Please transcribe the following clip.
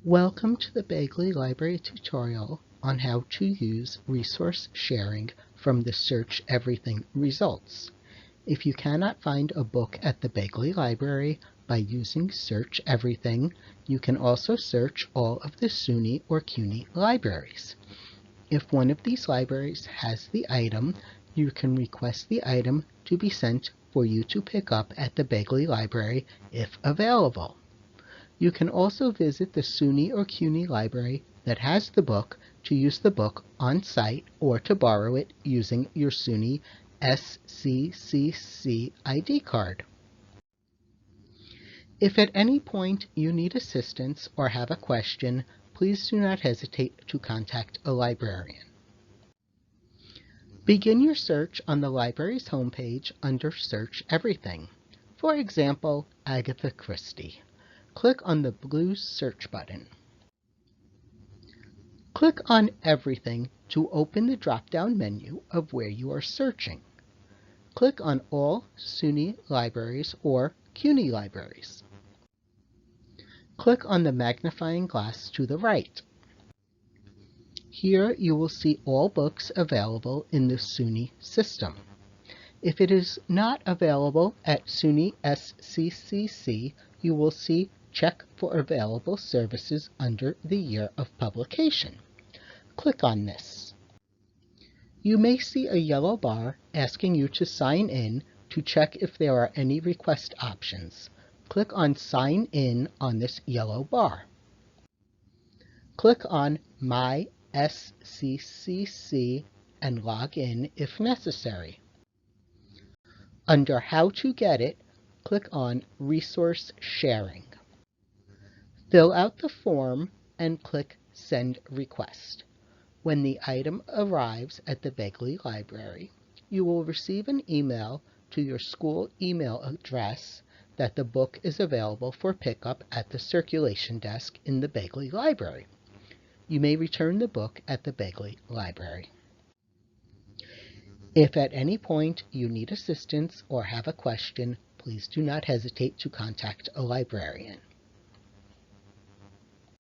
Welcome to the Begley Library tutorial on how to use resource sharing from the Search Everything results. If you cannot find a book at the Begley Library by using Search Everything, you can also search all of the SUNY or CUNY libraries. If one of these libraries has the item, you can request the item to be sent for you to pick up at the Begley Library if available. You can also visit the SUNY or CUNY library that has the book to use the book on site or to borrow it using your SUNY SCCC ID card. If at any point you need assistance or have a question, please do not hesitate to contact a librarian. Begin your search on the library's homepage under Search Everything. For example, Agatha Christie. Click on the blue search button. Click on Everything to open the drop-down menu of where you are searching. Click on All SUNY Libraries or CUNY Libraries. Click on the magnifying glass to the right. Here you will see all books available in the SUNY system. If it is not available at SUNY SCCC, you will see Check for Available Services under the year of publication. Click on this. You may see a yellow bar asking you to sign in to check if there are any request options. Click on Sign In on this yellow bar. Click on My SCCC and log in if necessary. Under How to Get It, click on Resource Sharing. Fill out the form and click Send Request. When the item arrives at the Begley Library, you will receive an email to your school email address that the book is available for pickup at the circulation desk in the Begley Library. You may return the book at the Begley Library. If at any point you need assistance or have a question, please do not hesitate to contact a librarian.